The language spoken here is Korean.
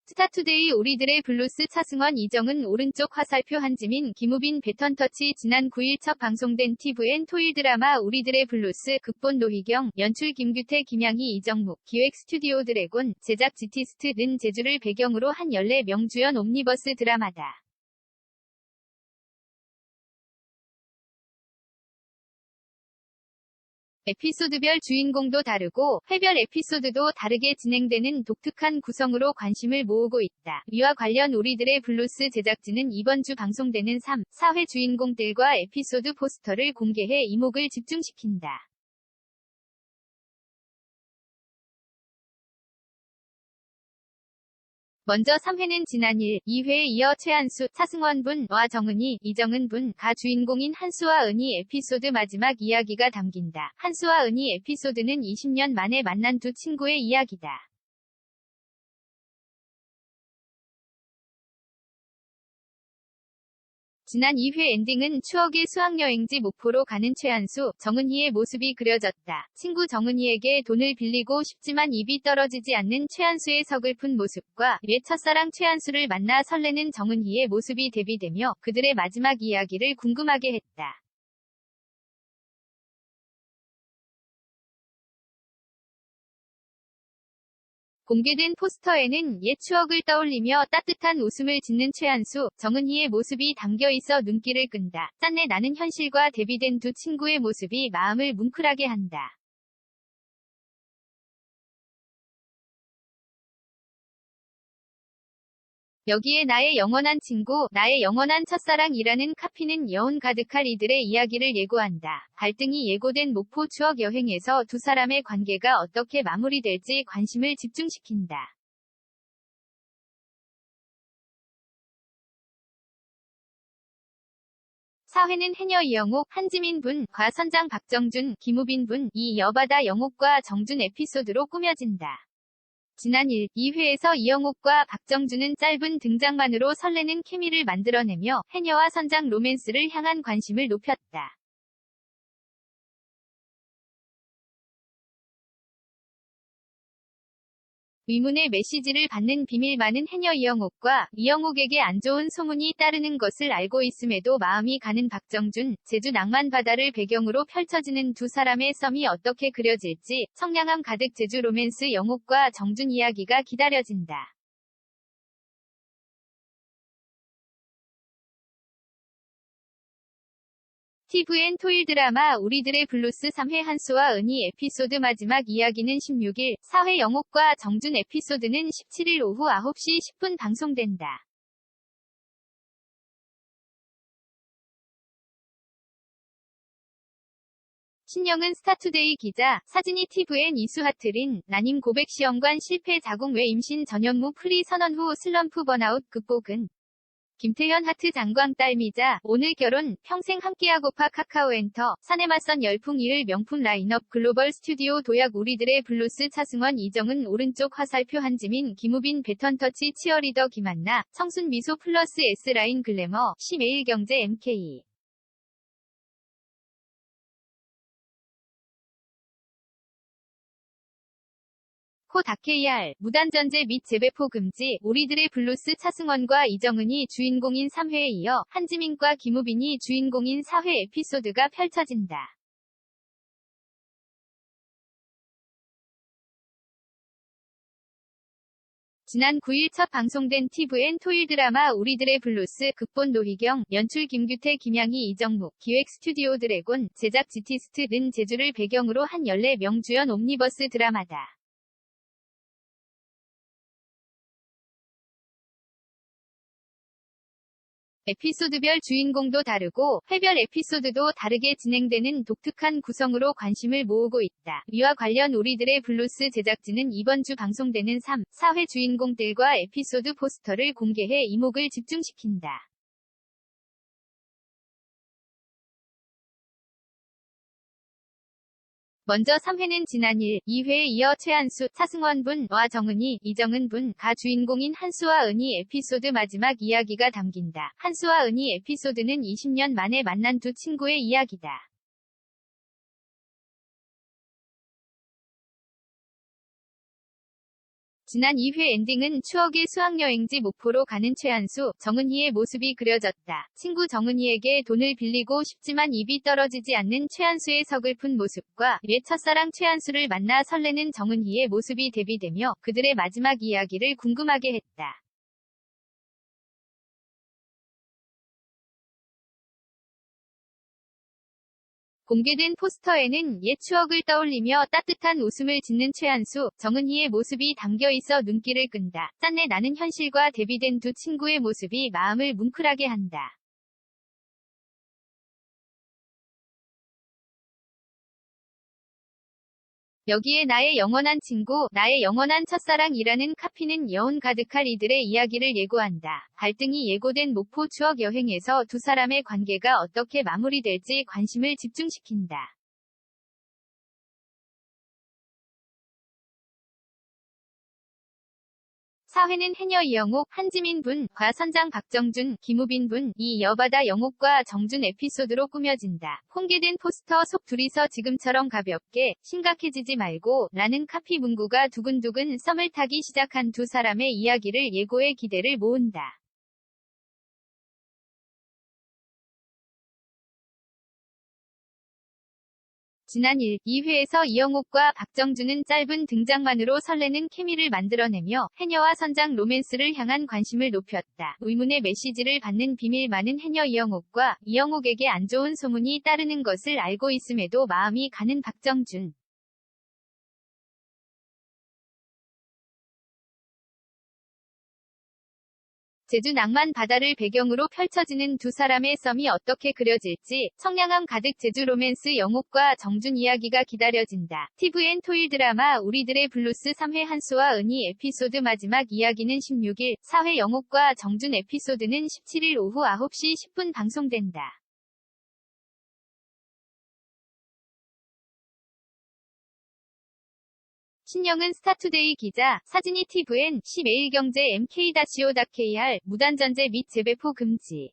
스타투데이 우리들의 블루스 차승원 이정은 오른쪽 화살표 한지민 김우빈 배턴터치 지난 9일 첫 방송된 TVN 토일 드라마 우리들의 블루스 극본 노희경 연출 김규태 김양희 이정묵 기획 스튜디오 드래곤 제작 지티스트는 제주를 배경으로 한 14명 주연 옴니버스 드라마다. 에피소드별 주인공도 다르고 회별 에피소드도 다르게 진행되는 독특한 구성으로 관심을 모으고 있다. 이와 관련 우리들의 블루스 제작진은 이번 주 방송되는 3, 4회 주인공들과 에피소드 포스터를 공개해 이목을 집중시킨다. 먼저 3회는 지난 2회에 이어 최한수, 차승원 분과 정은희, 이정은 분가 주인공인 한수와 은희 에피소드 마지막 이야기가 담긴다. 한수와 은희 에피소드는 20년 만에 만난 두 친구의 이야기다. 지난 2회 엔딩은 추억의 수학여행지 목포로 가는 최한수, 정은희의 모습이 그려졌다. 친구 정은희에게 돈을 빌리고 싶지만 입이 떨어지지 않는 최한수의 서글픈 모습과 옛 첫사랑 최한수를 만나 설레는 정은희의 모습이 대비되며 그들의 마지막 이야기를 궁금하게 했다. 공개된 포스터에는 옛 추억을 떠올리며 따뜻한 웃음을 짓는 최한수, 정은희의 모습이 담겨 있어 눈길을 끈다. 짠내 나는 현실과 대비된 두 친구의 모습이 마음을 뭉클하게 한다. 여기에 나의 영원한 친구, 나의 영원한 첫사랑이라는 카피는 여운 가득할 이들의 이야기를 예고한다. 갈등이 예고된 목포 추억 여행에서 두 사람의 관계가 어떻게 마무리될지 관심을 집중시킨다. 4회는 해녀 이영옥, 한지민 분과 선장 박정준, 김우빈 분, 이 여바다 영옥과 정준 에피소드로 꾸며진다. 지난 2회에서 이영옥과 박정준은 짧은 등장만으로 설레는 케미를 만들어내며 해녀와 선장 로맨스를 향한 관심을 높였다. 위문의 메시지를 받는 비밀 많은 해녀 이영옥과 이영옥에게 안 좋은 소문이 따르는 것을 알고 있음에도 마음이 가는 박정준, 제주 낭만 바다를 배경으로 펼쳐지는 두 사람의 썸이 어떻게 그려질지 청량함 가득 제주 로맨스 영옥과 정준 이야기가 기다려진다. TVN 토일 드라마 우리들의 블루스 3회 한수와 은희 에피소드 마지막 이야기는 16일, 4회 영옥과 정준 에피소드는 17일 오후 9시 10분 방송된다. 신영은 스타투데이 기자, 사진이 TVN 이수하트린, 난임 고백 시험관 실패 자궁 외 임신 전현무 프리 선언 후 슬럼프 번아웃 극복은 김태현 하트 장광 딸미자, 오늘 결혼, 평생 함께하고파 카카오엔터, 산에 맞선 열풍 이을 명품 라인업 글로벌 스튜디오 도약 우리들의 블루스 차승원 이정은 오른쪽 화살표 한지민 김우빈 배턴터치 치어리더 김한나, 청순 미소 플러스 S라인 글래머, 시매일경제 MK 코 다케이알, 무단전제 및 재배포 금지, 우리들의 블루스 차승원과 이정은이 주인공인 3회에 이어 한지민과 김우빈이 주인공인 4회 에피소드가 펼쳐진다. 지난 9일 첫 방송된 TVN 토일 드라마 우리들의 블루스 극본 노희경, 연출 김규태 김양희 이정묵, 기획 스튜디오 드래곤, 제작 지티스트는 제주를 배경으로 한 14명 주연 옴니버스 드라마다. 에피소드별 주인공도 다르고 회별 에피소드도 다르게 진행되는 독특한 구성으로 관심을 모으고 있다. 이와 관련 우리들의 블루스 제작진은 이번 주 방송되는 3, 4회 주인공들과 에피소드 포스터를 공개해 이목을 집중시킨다. 먼저 3회는 지난 2회에 이어 최한수, 차승원 분과 정은희, 이정은 분가 주인공인 한수와 은희 에피소드 마지막 이야기가 담긴다. 한수와 은희 에피소드는 20년 만에 만난 두 친구의 이야기다. 지난 2회 엔딩은 추억의 수학여행지 목포로 가는 최한수, 정은희의 모습이 그려졌다. 친구 정은희에게 돈을 빌리고 싶지만 입이 떨어지지 않는 최한수의 서글픈 모습과 옛 첫사랑 최한수를 만나 설레는 정은희의 모습이 대비되며 그들의 마지막 이야기를 궁금하게 했다. 공개된 포스터에는 옛 추억을 떠올리며 따뜻한 웃음을 짓는 최한수, 정은희의 모습이 담겨 있어 눈길을 끈다. 짠내 나는 현실과 대비된 두 친구의 모습이 마음을 뭉클하게 한다. 여기에 나의 영원한 친구, 나의 영원한 첫사랑이라는 카피는 여운 가득할 이들의 이야기를 예고한다. 갈등이 예고된 목포 추억 여행에서 두 사람의 관계가 어떻게 마무리될지 관심을 집중시킨다. 사회는 해녀 이영옥, 한지민 분, 과 선장 박정준, 김우빈 분, 이 여바다 영옥과 정준 에피소드로 꾸며진다. 공개된 포스터 속 둘이서 지금처럼 가볍게, 심각해지지 말고, 라는 카피 문구가 두근두근 썸을 타기 시작한 두 사람의 이야기를 예고해 기대를 모은다. 지난 2회에서 이영옥과 박정준은 짧은 등장만으로 설레는 케미를 만들어내며 해녀와 선장 로맨스를 향한 관심을 높였다. 의문의 메시지를 받는 비밀 많은 해녀 이영옥과 이영옥에게 안 좋은 소문이 따르는 것을 알고 있음에도 마음이 가는 박정준. 제주 낭만 바다를 배경으로 펼쳐지는 두 사람의 썸이 어떻게 그려질지 청량함 가득 제주 로맨스 영옥과 정준 이야기가 기다려진다. TVN 토일 드라마 우리들의 블루스 3회 한수와 은희 에피소드 마지막 이야기는 16일, 4회 영옥과 정준 에피소드는 17일 오후 9시 10분 방송된다. 신영은 스타투데이 기자, 사진이 TVN, 10매일경제 MK-O.KR, 무단전제 및 재배포 금지.